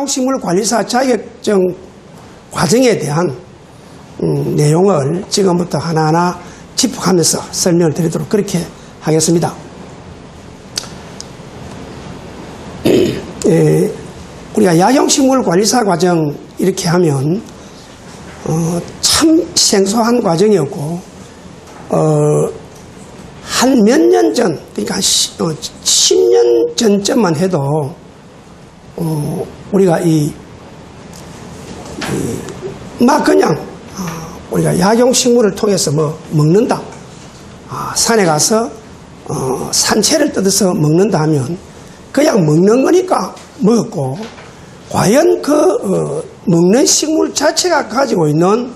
야용식물관리사 자격증 과정에 대한 내용을 지금부터 하나하나 짚어가면서 설명을 드리도록 그렇게 하겠습니다. 우리가 야용식물관리사 과정 이렇게 하면 참 생소한 과정이었고 한 몇 년 전, 그러니까 한 10년 전쯤만 해도 우리가 막 그냥 우리가 약용식물을 통해서 뭐 먹는다, 산에 가서 산채를 뜯어서 먹는다 하면 그냥 먹는 거니까 먹었고, 과연 그 먹는 식물 자체가 가지고 있는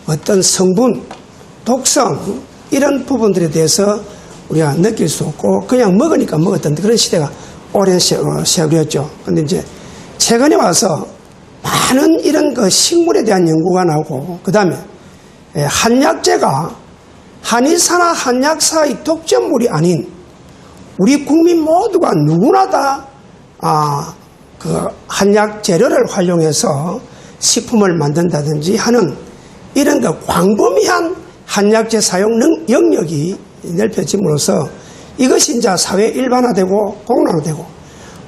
어떤 성분, 독성 이런 부분들에 대해서 우리가 느낄 수 없고 그냥 먹으니까 먹었던 그런 시대가 오랜 세월이었죠. 그런데 이제 최근에 와서 많은 이런 그 식물에 대한 연구가 나오고, 그 다음에 한약재가 한의사나 한약사의 독점물이 아닌 우리 국민 모두가 누구나 다 그 한약 재료를 활용해서 식품을 만든다든지 하는 이런 그 광범위한 한약재 사용 영역이 넓혀짐으로써 이것이 이제 사회 일반화되고 공론화되고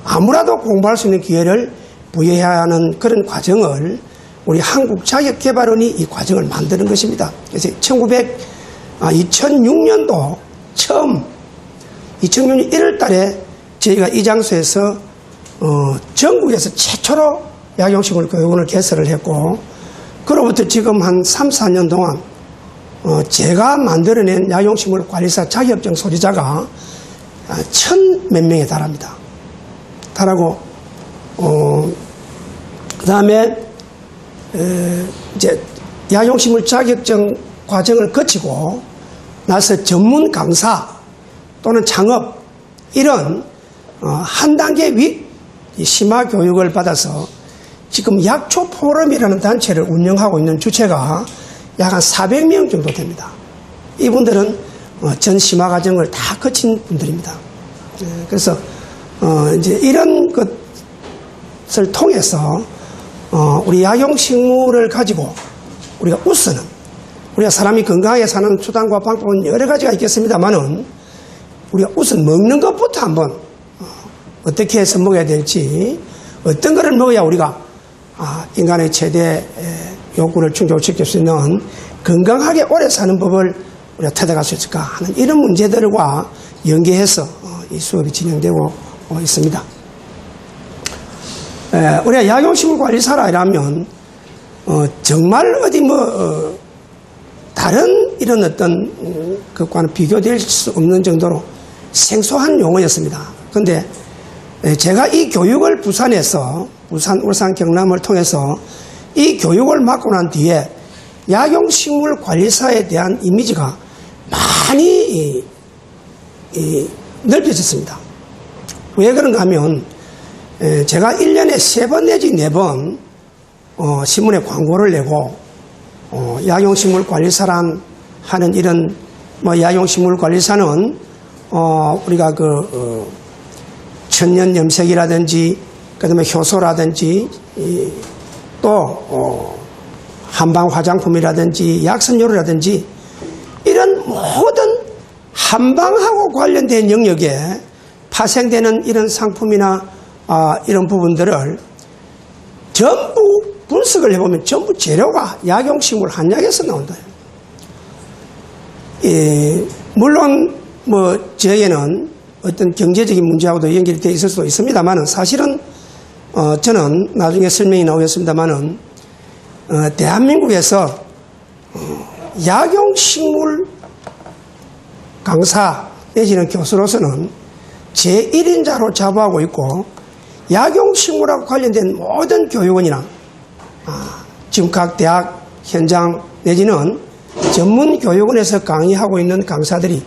아무라도 공부할 수 있는 기회를 부여해야 하는 그런 과정을 우리 한국자격개발원이 이 과정을 만드는 것입니다. 그래서 2006년도 처음 2006년 1월 달에 저희가 이 장소에서 전국에서 최초로 약용식물 교육원을 개설을 했고, 그로부터 지금 한 3, 4년 동안 제가 만들어낸 약용식물 관리사 자격증 소지자가 1,000몇 명에 달합니다. 달하고 그 다음에 이제 약용식물 자격증 과정을 거치고 나서 전문 강사 또는 창업 이런 한 단계 위 심화 교육을 받아서 지금 약초 포럼이라는 단체를 운영하고 있는 주체가 약 한 400명 정도 됩니다. 이분들은 전 심화 과정을 다 거친 분들입니다. 그래서 이제 이런 것을 통해서 우리 약용식물을 가지고 우리가 우선은 우리가 사람이 건강하게 사는 수단과 방법은 여러 가지가 있겠습니다만은 우리가 우선 먹는 것부터 한번 어떻게 해서 먹어야 될지, 어떤 것을 먹어야 우리가 인간의 최대 욕구를 충족시킬 수 있는 건강하게 오래 사는 법을 우리가 찾아갈 수 있을까 하는 이런 문제들과 연계해서 이 수업이 진행되고 있습니다. 우리가 약용식물 관리사라 이라면 정말 어디 다른 이런 어떤 것과는 비교될 수 없는 정도로 생소한 용어였습니다. 그런데 제가 이 교육을 부산에서 부산, 울산, 경남을 통해서 이 교육을 맡고 난 뒤에 약용식물 관리사에 대한 이미지가 많이 넓혀졌습니다. 왜 그런가 하면 제가 1년에 3번 내지 4번 신문에 광고를 내고 약용식물 관리사란 하는 이런 약용식물 관리사는 우리가 천연 염색이라든지 그다음에 효소라든지 또 한방 화장품이라든지 약선료라든지 이런 모든 한방하고 관련된 영역에 파생되는 이런 상품이나 이런 부분들을 전부 분석을 해보면 전부 재료가 약용식물 한약에서 나온다. 물론 저에게는 어떤 경제적인 문제하고도 연결이 되어 있을 수도 있습니다만은 사실은 저는 나중에 설명이 나오겠습니다만은 대한민국에서 약용식물 강사 내지는 교수로서는 제1인자로 자부하고 있고, 약용식물하고 관련된 모든 교육원이나 지금 각 대학 현장 내지는 전문 교육원에서 강의하고 있는 강사들이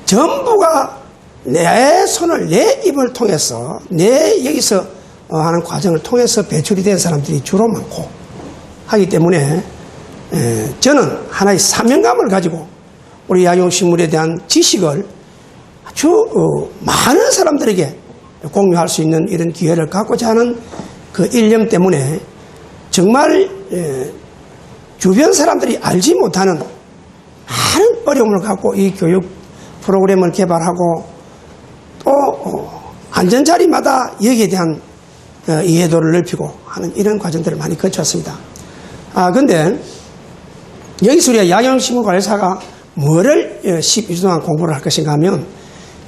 전부가 내 손을, 내 입을 통해서, 내 여기서 하는 과정을 통해서 배출이 된 사람들이 주로 많고 하기 때문에 저는 하나의 사명감을 가지고 우리 약용식물에 대한 지식을 아주 많은 사람들에게 공유할 수 있는 이런 기회를 갖고자 하는 그 일념 때문에 정말 주변 사람들이 알지 못하는 많은 어려움을 갖고 이 교육 프로그램을 개발하고 또 안전자리마다 여기에 대한 이해도를 넓히고 하는 이런 과정들을 많이 거쳤습니다. 근데 여기서 우리가 약용식물관리사가 뭐를 12주 동안 공부를 할 것인가 하면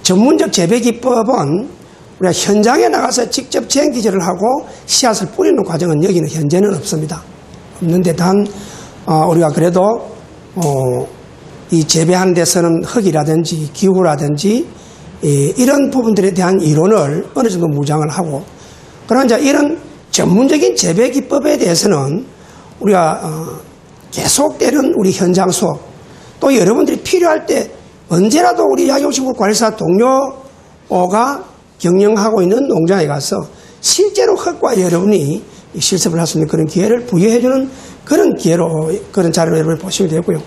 전문적 재배기법은 우리가 현장에 나가서 직접 쟁기질을 하고 씨앗을 뿌리는 과정은 여기는 현재는 없습니다. 없는데 단 우리가 그래도 이 재배하는 데서는 흙이라든지 기후라든지 이런 부분들에 대한 이론을 어느 정도 무장을 하고 그러나 이제 이런 전문적인 재배 기법에 대해서는 우리가 계속되는 우리 현장 수업 또 여러분들이 필요할 때 언제라도 우리 약용식물관리사 동료가 경영하고 있는 농장에 가서 실제로 흙과 여러분이 실습을 할 수 있는 그런 기회를 부여해주는 그런 기회로 그런 자료를 여러분이 보시면 되고요.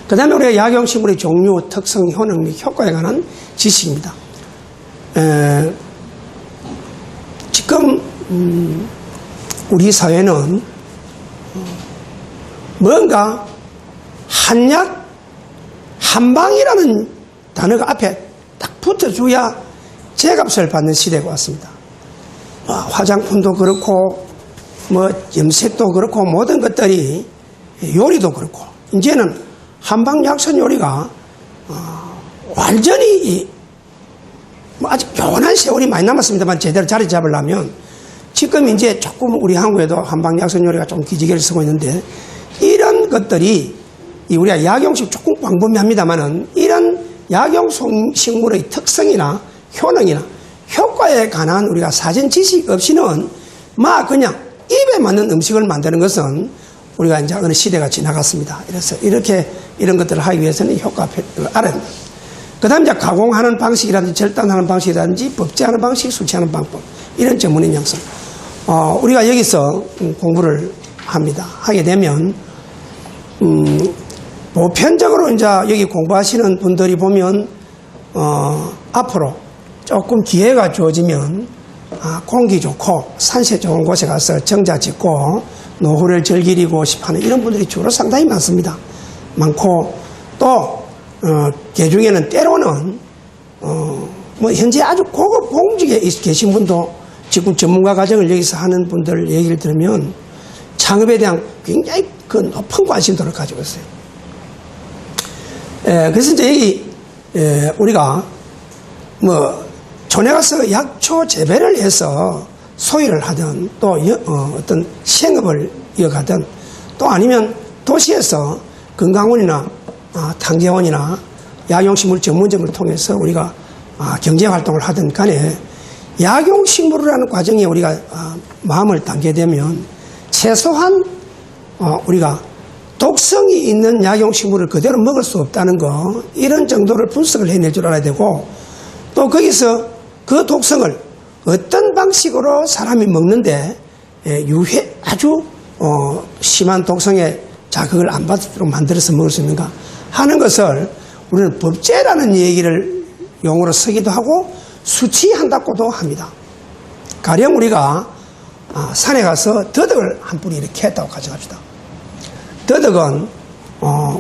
그 다음에 우리가 약용식물의 종류, 특성, 효능 및 효과에 관한 지식입니다. 지금 우리 사회는 뭔가 한약, 한방이라는 단어가 앞에 딱 붙어줘야 제값을 받는 시대가 왔습니다. 화장품도 그렇고 염색도 그렇고 모든 것들이 요리도 그렇고 이제는 한방약선 요리가 완전히 아직 교환한 세월이 많이 남았습니다만 제대로 자리 잡으려면 지금 이제 조금 우리 한국에도 한방약선 요리가 좀 기지개를 쓰고 있는데 이런 것들이 우리가 약용식 조금 광범위합니다만은 이런 약용식물의 특성이나 효능이나 효과에 관한 우리가 사전 지식 없이는 그냥 입에 맞는 음식을 만드는 것은 우리가 이제 어느 시대가 지나갔습니다. 그래서 이렇게 이런 것들을 하기 위해서는 효과를 알아야 합니다. 그 다음 이제 가공하는 방식이라든지 절단하는 방식이라든지 법제하는 방식, 수치하는 방법 이런 전문인 양성 우리가 여기서 공부를 합니다. 하게 되면 보편적으로 이제 여기 공부하시는 분들이 보면 앞으로 조금 기회가 주어지면 공기 좋고 산세 좋은 곳에 가서 정자 짓고 노후를 즐기고 싶어하는 이런 분들이 주로 상당히 많습니다. 많고 또 개중에는 때로는 현재 아주 고급 공직에 계신 분도 지금 전문가 과정을 여기서 하는 분들 얘기를 들으면 창업에 대한 굉장히 그 높은 관심도를 가지고 있어요. 그래서 이제 여기 우리가 촌에 가서 약초 재배를 해서 소일을 하든 또 어떤 생업을 이어가든 또 아니면 도시에서 건강원이나 탕제원이나 약용식물 전문점을 통해서 우리가 경제활동을 하든 간에 약용식물을 하는 과정에 우리가 마음을 담게 되면 최소한 우리가 독성이 있는 약용식물을 그대로 먹을 수 없다는 거 이런 정도를 분석을 해낼 줄 알아야 되고 또 거기서 그 독성을 어떤 방식으로 사람이 먹는데 아주 심한 독성의 자극을 안 받도록 만들어서 먹을 수 있는가 하는 것을 우리는 법제라는 얘기를 용어로 쓰기도 하고 수치한다고도 합니다. 가령 우리가 산에 가서 더덕을 한 뿌리 이렇게 했다고 가정합시다. 더덕은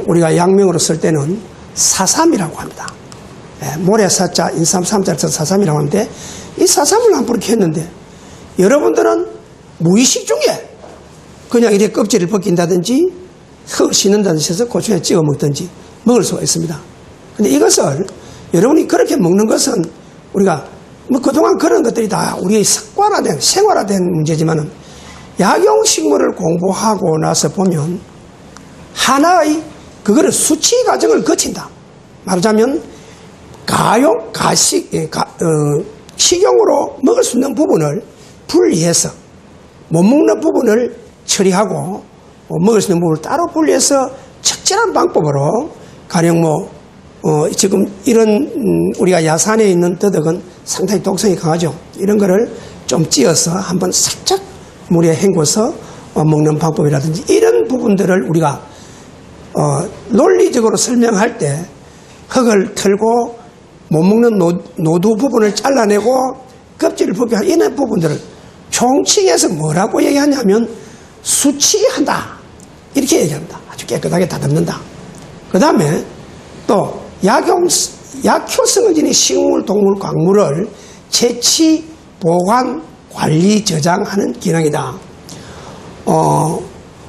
우리가 약명으로 쓸 때는 사삼이라고 합니다. 모래사자 인삼삼자를 써서 사삼이라고 하는데 이 사삼을 한 뿌리 했는데 여러분들은 무의식 중에 그냥 이렇게 껍질을 벗긴다든지 흙을 씻는다든지 해서 고추에 찍어 먹든지 먹을 수가 있습니다. 근데 이것을 여러분이 그렇게 먹는 것은 우리가 그동안 그런 것들이 다 우리의 습관화된 생활화된 문제지만은 약용식물을 공부하고 나서 보면 하나의 그거를 수치 과정을 거친다. 말하자면 식용으로 먹을 수 있는 부분을 분리해서 못 먹는 부분을 처리하고 먹을 수 있는 부분을 따로 분리해서 적절한 방법으로 가령 지금 이런 우리가 야산에 있는 더덕은 상당히 독성이 강하죠. 이런 거를 좀 찧어서 한번 살짝 물에 헹궈서 먹는 방법이라든지 이런 부분들을 우리가 논리적으로 설명할 때 흙을 털고 못 먹는 노두 부분을 잘라내고 껍질을 벗겨 이런 부분들을 총칙에서 뭐라고 얘기하냐면 수치한다 이렇게 얘기합니다. 아주 깨끗하게 다듬는다. 그 다음에 또 약효성을 지닌 식물, 동물, 광물을 채취, 보관, 관리, 저장하는 기능이다.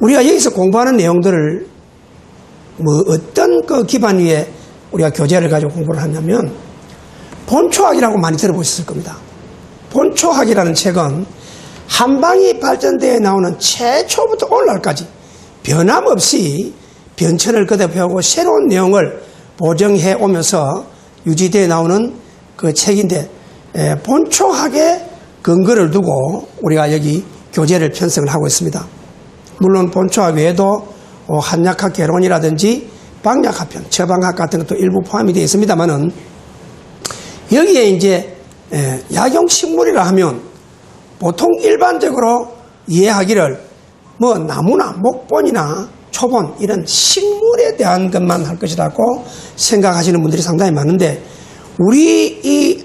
우리가 여기서 공부하는 내용들을 뭐 어떤 그 기반 위에 우리가 교재를 가지고 공부를 하냐면 본초학이라고 많이 들어보셨을 겁니다. 본초학이라는 책은 한방이 발전대에 나오는 최초부터 오늘날까지 변함없이 변천을 거듭해오고 새로운 내용을 보정해 오면서 유지되어 나오는 그 책인데 본초학의 근거를 두고 우리가 여기 교재를 편성을 하고 있습니다. 물론 본초학 외에도 한약학 개론이라든지 방약학편, 처방학 같은 것도 일부 포함이 되어 있습니다만은 여기에 이제 약용식물이라 하면 보통 일반적으로 이해하기를 뭐 나무나 목본이나 초본 이런 식물에 대한 것만 할 것이라고 생각하시는 분들이 상당히 많은데 우리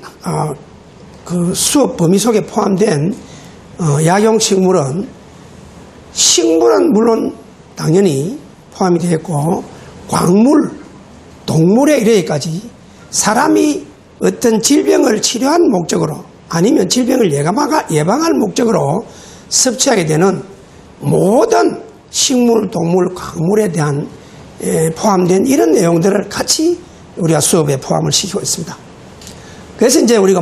그 수업 범위 속에 포함된 약용식물은 식물은 물론 당연히 포함이 되어 있고 광물, 동물에 이르기까지 사람이 어떤 질병을 치료한 목적으로 아니면 질병을 예방할 목적으로 섭취하게 되는 모든 식물, 동물, 광물에 대한 포함된 이런 내용들을 같이 우리가 수업에 포함을 시키고 있습니다. 그래서 이제 우리가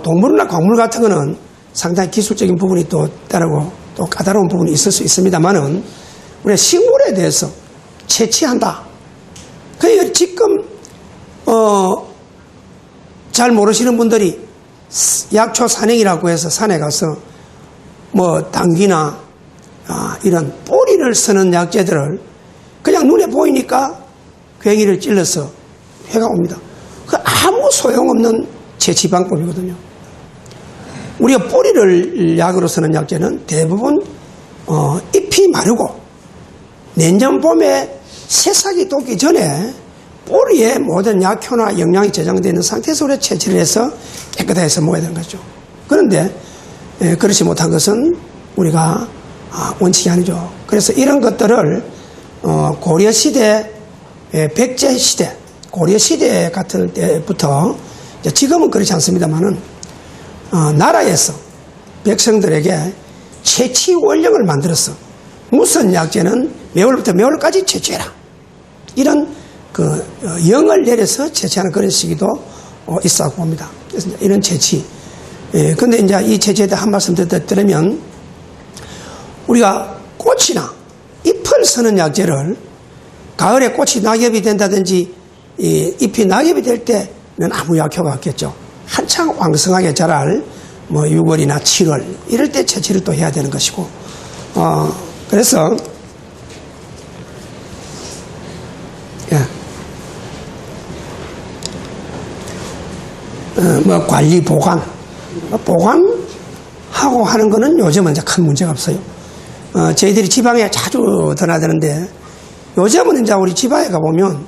동물이나 광물 같은 거는 상당히 기술적인 부분이 또 따르고 또 까다로운 부분이 있을 수 있습니다만은 우리가 식물에 대해서 채취한다. 그러니까 지금 잘 모르시는 분들이 약초 산행이라고 해서 산에 가서 당귀나 이런 뿌리를 쓰는 약재들을 그냥 눈에 보이니까 괭이를 찔러서 해가 옵니다. 그 아무 소용없는 채취 방법이거든요. 우리가 뿌리를 약으로 쓰는 약재는 대부분 잎이 마르고 내년 봄에 새싹이 돋기 전에 뿌리에 모든 약효나 영양이 저장되어 있는 상태에서 우리가 채취를 해서 깨끗하게 써먹어야 되는 거죠. 그런데 그렇지 못한 것은 우리가 원칙이 아니죠. 그래서 이런 것들을 고려시대, 백제시대, 고려시대 같은 때부터 지금은 그렇지 않습니다만은 나라에서 백성들에게 채취 원령을 만들어서 무슨 약재는 매월부터 매월까지 채취해라. 이런 영을 내려서 채취하는 그런 시기도 있었고 봅니다. 그래서 이런 채취. 근데 이제 이 채취에 대해 한 말씀 드리면 우리가 꽃이나 잎을 쓰는 약재를 가을에 꽃이 낙엽이 된다든지 잎이 낙엽이 될 때는 아무 약효가 없겠죠. 한창 왕성하게 자랄 6월이나 7월 이럴 때 채취를 또 해야 되는 것이고 그래서 관리 보관하고 하는 거는 요즘은 이제 큰 문제가 없어요. 저희들이 지방에 자주 드나드는데 요즘은 이제 우리 지방에 가보면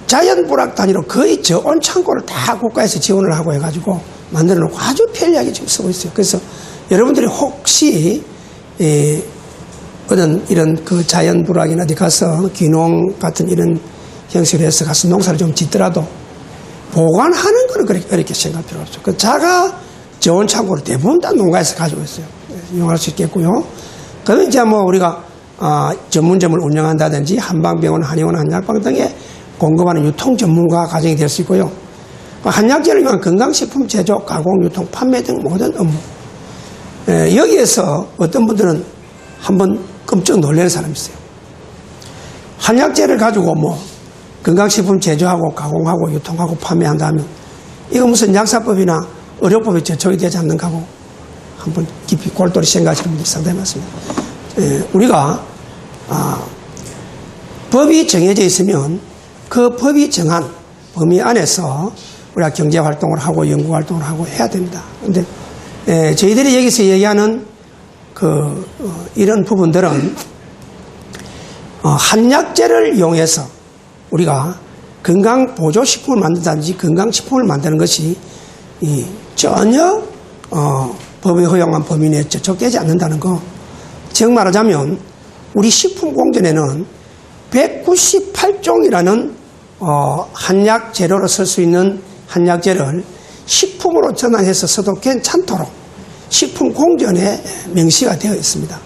자연불학 단위로 거의 저온 창고를 다 국가에서 지원을 하고 해가지고 만들어 놓고 아주 편리하게 지금 쓰고 있어요. 그래서 여러분들이 혹시 어떤 이런 그 자연불학이나 어디 가서 귀농 같은 이런 형식으로 해서 가서 농사를 좀 짓더라도 보관하는 거는 그렇게 어렵게 생각할 필요가 없죠. 그 자가 저온 창고를 대부분 다 농가에서 가지고 있어요. 이용할 수 있겠고요. 그러면 이제 우리가 전문점을 운영한다든지 한방병원, 한의원, 한약방 등에 공급하는 유통 전문가 과정이 될 수 있고요. 한약재를 위한 건강식품 제조, 가공, 유통, 판매 등 모든 업무. 여기에서 어떤 분들은 한번 끔찍 놀라는 사람이 있어요. 한약재를 가지고 건강식품 제조하고 가공하고 유통하고 판매한다면 이거 무슨 약사법이나 의료법에 저촉이 되지 않는가 하고 한번 깊이 골똘히 생각하시는 분들이 상당히 많습니다. 우리가 법이 정해져 있으면 그 법이 정한 범위 안에서 우리가 경제활동을 하고 연구활동을 하고 해야 됩니다. 그런데 저희들이 여기서 얘기하는 이런 부분들은 한약재를 이용해서 우리가 건강보조식품을 만든다든지 건강식품을 만드는 것이 전혀 법이 허용한 범위 내에 저촉되지 않는다는 거. 즉 말하자면 우리 식품공전에는 198종이라는 한약 재료로 쓸 수 있는 한약재를 식품으로 전환해서 써도 괜찮도록 식품공전에 명시가 되어 있습니다.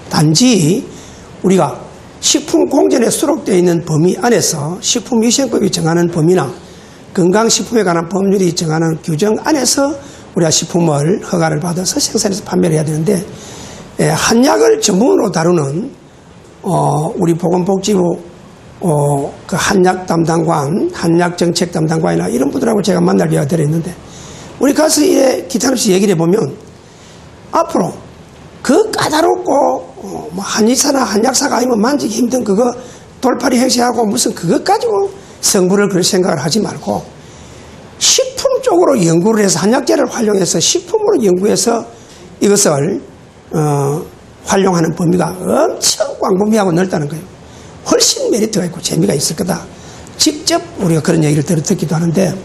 단지 우리가 식품공전에 수록되어 있는 범위 안에서 식품위생법이 정하는 범위나 건강식품에 관한 법률이 정하는 규정 안에서 우리가 식품을 허가를 받아서 생산해서 판매를 해야 되는데, 한약을 전문으로 다루는 우리 보건복지부 그 한약 담당관, 한약 정책 담당관이나 이런 분들하고 제가 만날 기회가 되었는데, 우리 가서 기타없이 얘기를 해보면 앞으로 그 까다롭고 한의사나 한약사가 아니면 만지기 힘든 그거 돌팔이 행세하고 무슨 그것 가지고 성분을 그럴 생각을 하지 말고 식품 쪽으로 연구를 해서 한약재를 활용해서 식품으로 연구해서 이것을 활용하는 범위가 엄청 광범위하고 넓다는 거예요. 훨씬 메리트가 있고 재미가 있을 거다. 직접 우리가 그런 얘기를 듣기도 하는데,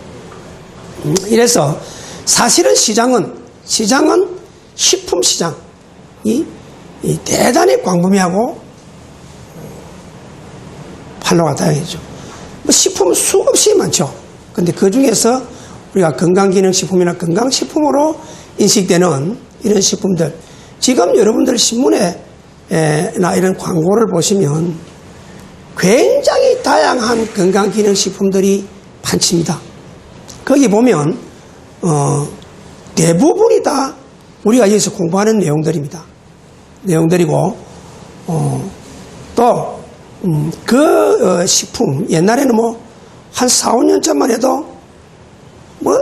이래서 사실은 시장은 식품 시장이 대단히 광범위하고 판로가 다양해죠. 식품은 수없이 많죠. 근데 그 중에서 우리가 건강기능식품이나 건강식품으로 인식되는 이런 식품들, 지금 여러분들 신문에 나 이런 광고를 보시면 굉장히 다양한 건강기능식품들이 판칩니다. 거기 보면 대부분이 다 우리가 여기서 공부하는 내용들입니다. 내용들이고 또 그 식품 옛날에는 한 4, 5년 전만 해도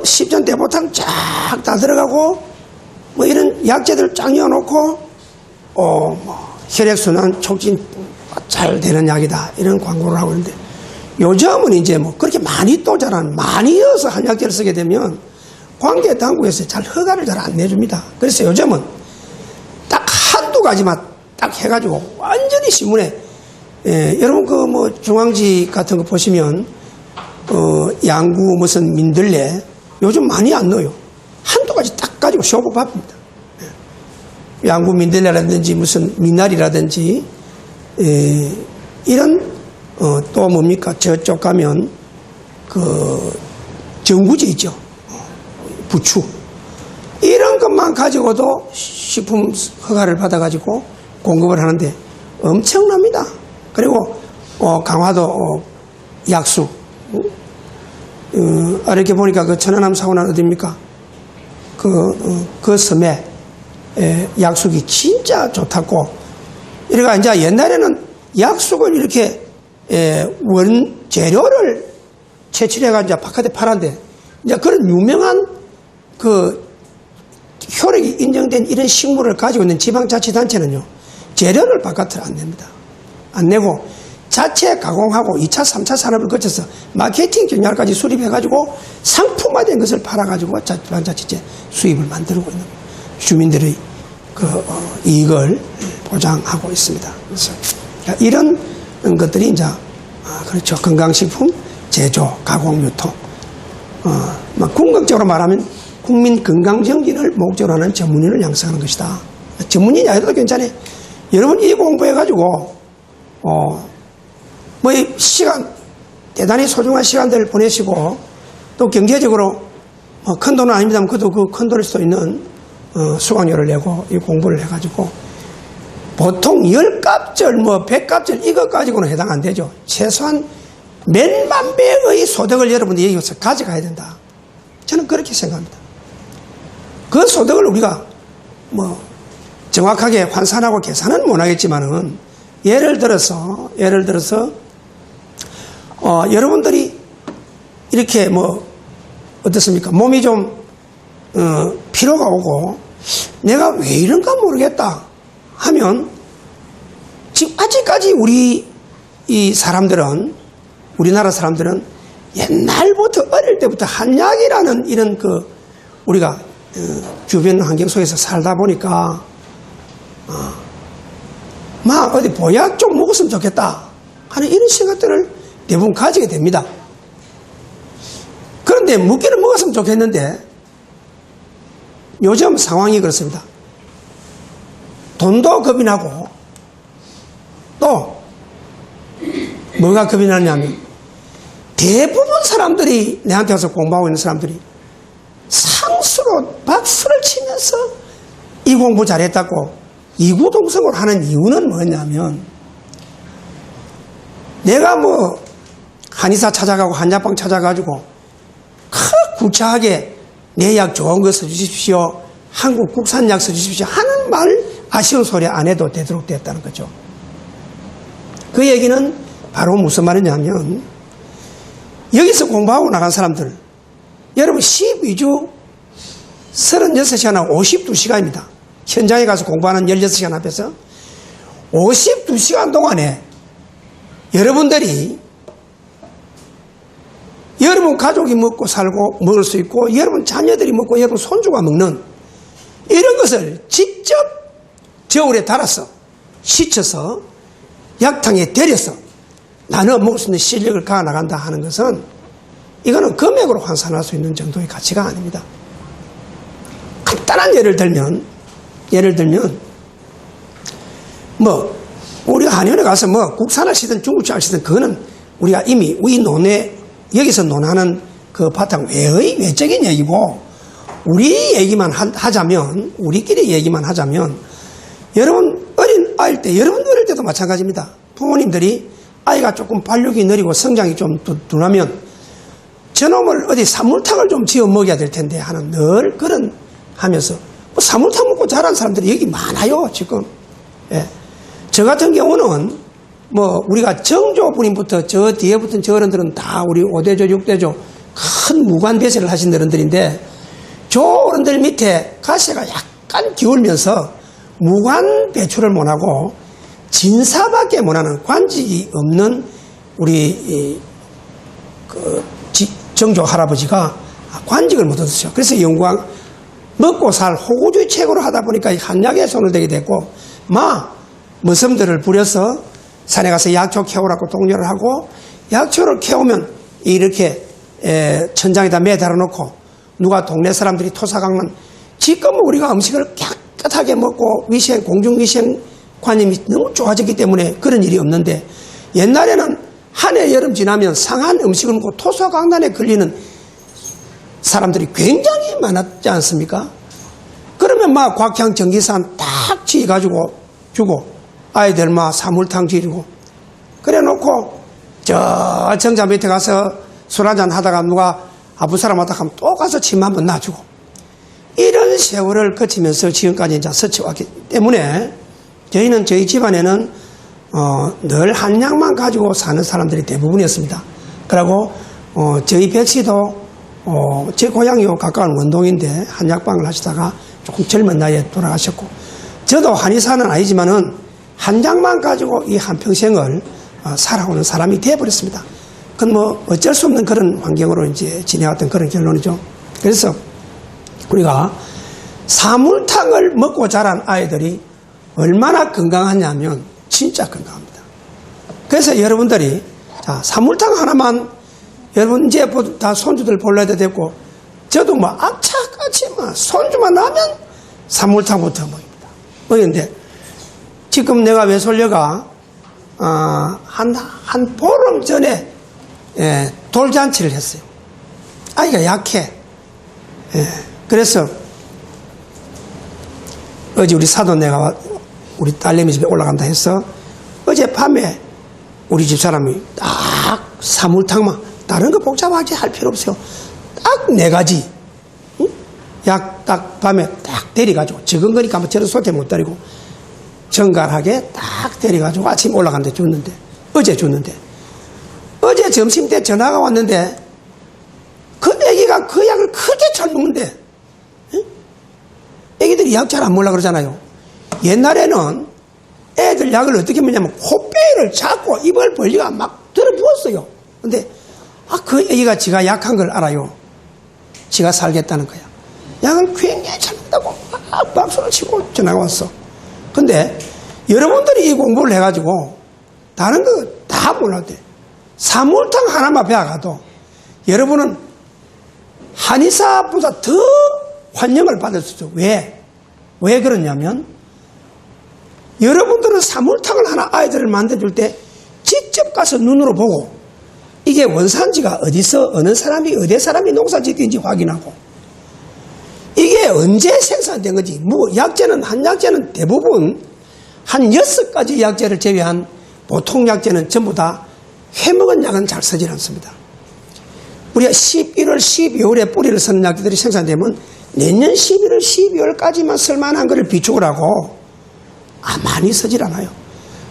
십전 대보탕 쫙 다 들어가고 이런 약재들 쫙 넣어놓고 혈액순환 촉진 잘 되는 약이다 이런 광고를 하고 있는데, 요즘은 이제 그렇게 많이 또 잘하는 많이 넣어서 한약재를 쓰게 되면 관계 당국에서 잘 허가를 잘 안 내줍니다. 그래서 요즘은 딱 한두 가지만 딱 해가지고 완전히 신문에 여러분 중앙지 같은 거 보시면 양구 무슨 민들레 요즘 많이 안 넣어요. 한두 가지 딱 가지고 쇼부 바쁩니다. 양구 민들레라든지 무슨 미나리라든지 이런 또 뭡니까 저쪽 가면 그 정구지 있죠. 부추 이런 것만 가지고도 식품 허가를 받아가지고 공급을 하는데 엄청납니다. 그리고 강화도 약수 이렇게 보니까 그 천안함 사고는 어디입니까? 그 섬에 약수기 진짜 좋다고. 이래가 이제 옛날에는 약수를 이렇게 원 재료를 채취해가지고 바깥에 팔았는데, 이제 그런 유명한 그 효력이 인정된 이런 식물을 가지고 있는 지방자치단체는요, 재료를 바깥으로 안 냅니다. 안 내고 자체 가공하고 2차, 3차 산업을 거쳐서 마케팅 경략까지 수립해가지고 상품화된 것을 팔아가지고 지방자치체 수입을 만들고 있는 주민들의 그 이익을 보장하고 있습니다. 그래서 이런 것들이 이제 그렇죠. 건강식품 제조, 가공, 유통. 궁극적으로 말하면 국민 건강 정진을 목적으로 하는 전문인을 양성하는 것이다. 전문인이 아니어도 괜찮아요. 여러분 이 공부해가지고 이 시간 대단히 소중한 시간들을 보내시고 또 경제적으로 큰 돈은 아닙니다만 그래도 그 큰 돈일 수도 있는 수강료를 내고 이 공부를 해가지고 보통 10갑절 100갑절 이것 가지고는 해당 안 되죠. 최소한 몇만 배의 소득을 여러분들이 여기서 가져가야 된다. 저는 그렇게 생각합니다. 그 소득을 우리가 정확하게 환산하고 계산은 못하겠지만은 예를 들어서 여러분들이 이렇게 어떻습니까? 몸이 좀 피로가 오고 내가 왜 이런가 모르겠다 하면 지금 아직까지 우리나라 사람들은 옛날부터 어릴 때부터 한약이라는 이런 우리가 주변 환경 속에서 살다 보니까 어디 보약 좀 먹었으면 좋겠다 하는 이런 생각들을 대부분 가지게 됩니다. 그런데 먹기는 먹었으면 좋겠는데 요즘 상황이 그렇습니다. 돈도 겁이 나고 또 뭐가 겁이 나냐면 대부분 사람들이 내한테 와서 공부하고 있는 사람들이 상수로 박수를 치면서 이 공부 잘했다고 이구동성을 하는 이유는 뭐냐면 내가 뭐 한의사 찾아가고 한약방 찾아가지고 구차하게 내 약 좋은 거 써주십시오. 한국 국산 약 써주십시오. 하는 말 아쉬운 소리 안 해도 되도록 됐다는 거죠. 그 얘기는 바로 무슨 말이냐면 여기서 공부하고 나간 사람들 여러분 12주 36시간하고 52시간입니다. 현장에 가서 공부하는 16시간 앞에서 52시간 동안에 여러분들이 여러분 가족이 먹고 살고 먹을 수 있고 여러분 자녀들이 먹고 여러분 손주가 먹는 이런 것을 직접 저울에 달아서 씻어서 약탕에 데려서 나눠 먹을 수 있는 실력을 가져 나간다 하는 것은 이거는 금액으로 환산할 수 있는 정도의 가치가 아닙니다. 간단한 예를 들면 뭐 우리가 한의원에 가서 뭐 국산을 쓰든 중국산을 쓰든 그거는 우리가 이미 우리 논에 여기서 논하는 그 바탕 외적인 얘기고 우리 얘기만 하자면 우리끼리 얘기만 하자면 여러분 어린 아이일 때 여러분 어릴 때도 마찬가지입니다. 부모님들이 아이가 조금 발육이 느리고 성장이 좀 둔하면 저놈을 어디 사물탕을 좀 지어 먹여야 될 텐데 하는 늘 그런 하면서 뭐 사물탕 먹고 자란 사람들이 여기 많아요 지금. 예. 저 같은 경우는 뭐 우리가 정조부님부터 저 뒤에 붙은 저 어른들은 다 우리 5대조 6대조 큰 무관 배세를 하신 어른들인데 저 어른들 밑에 가시가 약간 기울면서 무관 배출을 못하고 진사밖에 못하는 관직이 없는 우리 정조 할아버지가 관직을 못 얻었어요. 그래서 영광 먹고 살 호구주의 책으로 하다 보니까 한약에 손을 대게 됐고 머슴들을 부려서 산에 가서 약초 캐오라고 독려를 하고 약초를 캐오면 이렇게 천장에다 매달아 놓고 누가 동네 사람들이 토사강만 지금은 우리가 음식을 깨끗하게 먹고 공중위생관념이 너무 좋아졌기 때문에 그런 일이 없는데 옛날에는 한 해 여름 지나면 상한 음식을 먹고 토사강난에 걸리는 사람들이 굉장히 많았지 않습니까? 그러면 막 곽향 전기산 딱 지어가지고 주고 아이들 막 사물탕 지르고 그래 놓고 저 정자 밑에 가서 술 한잔 하다가 누가 아픈 사람 왔다 하면 또 가서 침 한번 놔주고 이런 세월을 거치면서 지금까지 이제 서쳐왔기 때문에 저희는 저희 집안에는 늘 한약만 가지고 사는 사람들이 대부분이었습니다. 그리고 저희 백씨도 제 고향이 가까운 원동인데 한약방을 하시다가 조금 젊은 나이에 돌아가셨고 저도 한의사는 아니지만은 한약만 가지고 이 한평생을 살아오는 사람이 되어버렸습니다. 그건 뭐 어쩔 수 없는 그런 환경으로 이제 지내왔던 그런 결론이죠. 그래서 우리가 사물탕을 먹고 자란 아이들이 얼마나 건강하냐면 진짜 건강합니다. 그래서 여러분들이 자, 사물탕 하나만 여러분 이제 다 손주들 볼래도 됐고 저도 뭐 악착같이 뭐 손주만 나면 사물탕부터 먹입니다. 먹는데 지금 내가 외솔려가 한 보름 전에 돌잔치를 했어요. 아이가 약해. 그래서 어제 우리 사돈네가 우리 딸내미 집에 올라간다 해서 어젯밤에 우리 집사람이 딱 사물탕만 다른 거 복잡하게 할 필요 없어요. 딱 4가지 약 딱 밤에 딱 데려가지고 적은 거니까 뭐 저런 소태 못 다리고 정갈하게 딱 데려가지고 아침 올라간데 줬는데 어제 줬는데 어제 점심때 전화가 왔는데 그 애기가 그 약을 크게 잘 먹는데 애기들이 약 잘 안 먹으려고 그러잖아요. 옛날에는 애들 약을 어떻게 먹냐면 코빼기를 잡고 입을 벌리가 막 들어부었어요. 근데 그 애기가 지가 약한 걸 알아요. 지가 살겠다는 거야. 약을 굉장히 잘 먹다고 막 박수를 치고 전화가 왔어. 근데 여러분들이 이 공부를 해가지고 다른 거 다 몰라도 돼. 사물탕 하나만 배워가도 여러분은 한의사보다 더 환영을 받을 수 있죠. 왜 그러냐면 여러분들은 사물탕을 하나 아이들을 만들어줄 때 직접 가서 눈으로 보고 이게 원산지가 어디서 어느 사람이 어디 사람이 농사짓는지 확인하고 이게 언제 생산된 건지 한 약재는 대부분 한 6가지 약재를 제외한 보통 약재는 전부 다 해먹은 약은 잘 쓰지 않습니다. 우리가 11월, 12월에 뿌리를 쓰는 약재들이 생산되면 내년 11월, 12월까지만 쓸만한 것을 비축을 하고 많이 쓰질 않아요.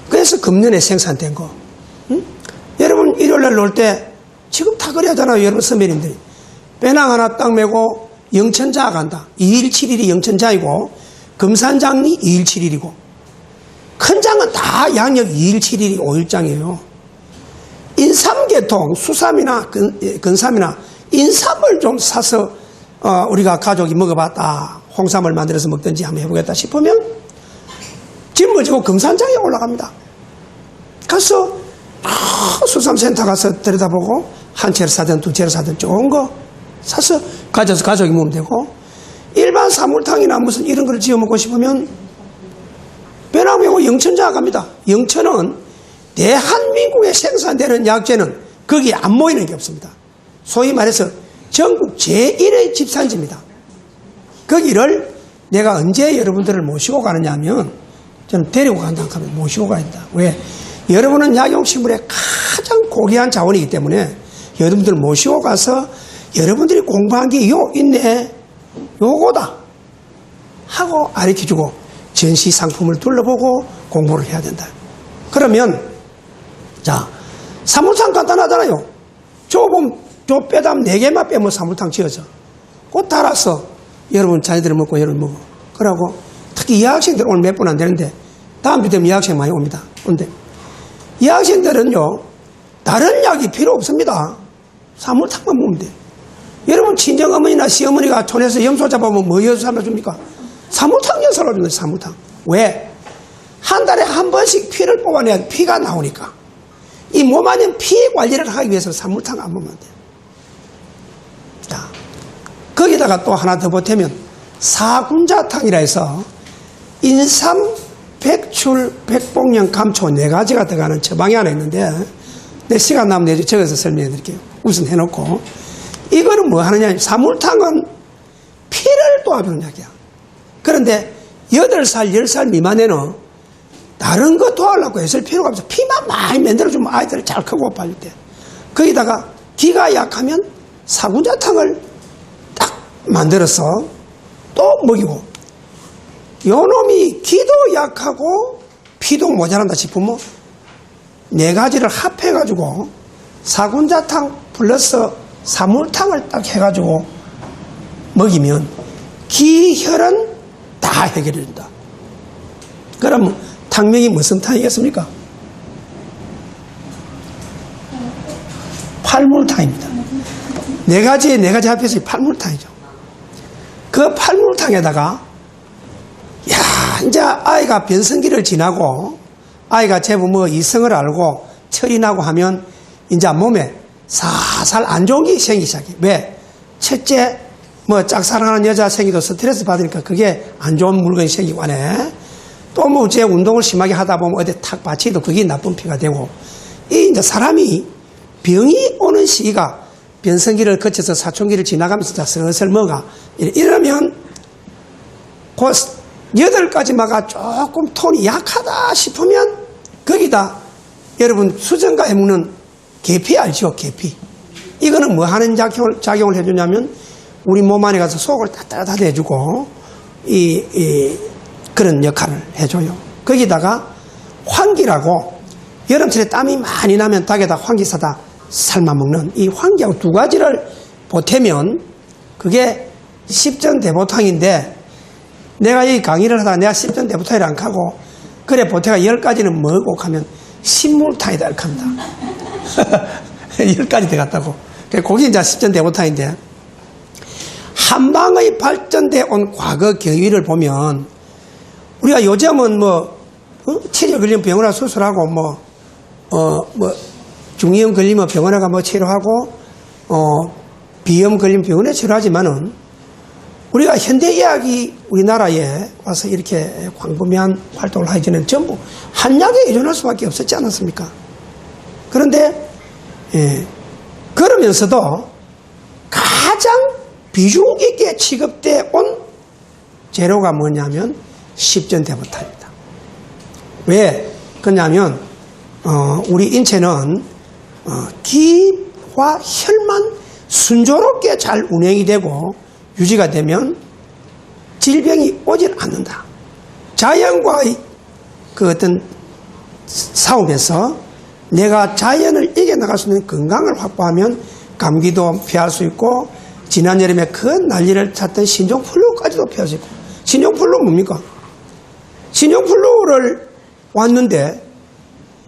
그래서 금년에 생산된 거. 응? 여러분 일요일날 놀 때 지금 다 그래 하잖아요. 여러분 선배님들이. 배낭 하나 딱 메고 영천자 간다. 2일 7일이 영천자이고 금산장이 2일 7일이고 큰 장은 다 양력 2일 7일이 5일장이에요. 인삼계통, 수삼이나 근삼이나 인삼을 좀 사서 우리가 가족이 먹어봤다. 홍삼을 만들어서 먹든지 한번 해보겠다 싶으면 짊어지고 금산장에 올라갑니다. 가서 수삼센터 가서 들여다보고 한 채를 사든 두 채를 사든 좋은 거 사서 가져서 가족이 먹으면 되고 일반 사물탕이나 무슨 이런 걸 지어 먹고 싶으면 배낭 메고 영천자 갑니다. 영천은 대한민국에 생산되는 약재는 거기에 안 모이는 게 없습니다. 소위 말해서 전국 제1의 집산지입니다. 거기를 내가 언제 여러분들을 모시고 가느냐 하면 저는 데리고 간다 하면 모시고 가야 된다. 왜? 여러분은 약용식물의 가장 고귀한 자원이기 때문에 여러분들 모시고 가서 여러분들이 공부한 게 있네. 요거다. 하고 가르쳐주고 전시 상품을 둘러보고 공부를 해야 된다. 그러면 자, 사물탕 간단하잖아요. 저 뼈담 4개만 빼면 사물탕 지어져. 그거 달아서 여러분 자녀들이 먹고 여러분 먹어. 그러고 특히 이 학생들 오늘 몇 분 안 되는데 다음 주 되면 이 학생 많이 옵니다. 그런데 이 학생들은요 다른 약이 필요 없습니다. 사물탕만 먹으면 돼. 여러분 친정어머니나 시어머니가 촌에서 염소 잡아보면 뭐 여서 삼아줍니까? 사물탕 여서를 줍니다. 사물탕. 왜? 한 달에 한 번씩 피를 뽑아내야 피가 나오니까. 이 몸 안에 피 관리를 하기 위해서 사물탕 안 먹으면 돼요. 자, 거기다가 또 하나 더 보태면 사군자탕이라 해서 인삼, 백출, 백봉령, 감초 4가지가 들어가는 처방이 하나 있는데 내 시간 남으면 적어서 설명해 드릴게요. 우선 해놓고 이거는 뭐 하느냐, 사물탕은 피를 도와주는 약이야. 그런데 8살, 10살 미만에는 다른 거 도와주려고 했을 필요가 없어. 피만 많이 만들어주면 아이들이 잘 크고 빨리 돼. 거기다가 기가 약하면 사군자탕을 딱 만들어서 또 먹이고, 요 놈이 기도 약하고 피도 모자란다 싶으면 4가지를 합해가지고 사군자탕 플러스 사물탕을 딱 해가지고 먹이면 기혈은 다 해결이 된다. 그러면 탕명이 무슨 탕이겠습니까? 팔물탕입니다. 4가지 합해서 팔물탕이죠. 그 팔물탕에다가 이제 아이가 변성기를 지나고 아이가 제법 뭐 이성을 알고 철이 나고 하면 이제 몸에 살살 안 좋은 게 생기기 시작해. 왜? 첫째, 뭐 짝사랑하는 여자 생기도 스트레스 받으니까 그게 안 좋은 물건이 생기고 하네. 또 뭐 제 운동을 심하게 하다 보면 어디 탁 받치도 그게 나쁜 피가 되고, 이 이제 사람이 병이 오는 시기가 변성기를 거쳐서 사춘기를 지나가면서 슬슬 뭐가 이러면 그 8가지마가 조금 톤이 약하다 싶으면 거기다 여러분 수정가에 먹는 계피 알죠? 계피. 이거는 뭐 하는 작용을 해주냐면 우리 몸 안에 가서 속을 따뜻하게 해주고 그런 역할을 해줘요. 거기다가 황기라고 여름철에 땀이 많이 나면 닭에다 황기 사다 삶아 먹는 이 황기하고 2가지를 보태면 그게 십전대보탕인데, 내가 이 강의를 하다가 내가 십전대보탕이라 안 하고 그래 보태가 10가지는 뭐고 하면 신물탕이다 이렇게 합니다. 10가지 들어갔다고. 그게 이제 십전대보탕인데, 한방의 발전돼 온 과거 경위를 보면 우리가 요즘은 체질 걸리면 병원에 가서 수술하고 중이염 걸리면 병원에 가서 치료하고 비염 걸리면 병원에 치료하지만은 우리가 현대의학이 우리나라에 와서 이렇게 광범위한 활동을 하기 전에는 전부 한약에 의존할 수밖에 없었지 않았습니까? 그런데 그러면서도 가장 비중 있게 취급돼 온 재료가 뭐냐면 십전대보살입니다. 왜 그러냐면 우리 인체는 기와 혈만 순조롭게 잘 운행이 되고 유지가 되면 질병이 오질 않는다. 자연과의 그 어떤 싸움에서 내가 자연을 이겨나갈 수 있는 건강을 확보하면 감기도 피할 수 있고 지난 여름에 큰 난리를 쳤던 신종플루까지도 피할 수 있고. 신종플루 뭡니까? 신종플루를 왔는데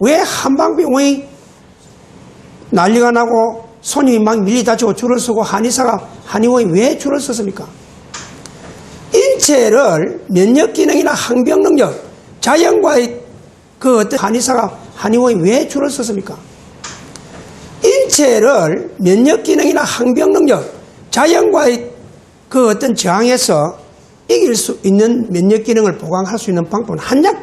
왜 한방병원이 난리가 나고 손님이 막 밀리다치고 줄을 서고 한의원이 왜 줄을 섰습니까? 인체를 면역기능이나 항병능력, 자연과의 그 어떤 한의원이 왜 줄을 섰습니까? 인체를 면역기능이나 항병능력, 자연과의 그 어떤 저항에서 이길 수 있는 면역기능을 보강할 수 있는 방법은 한약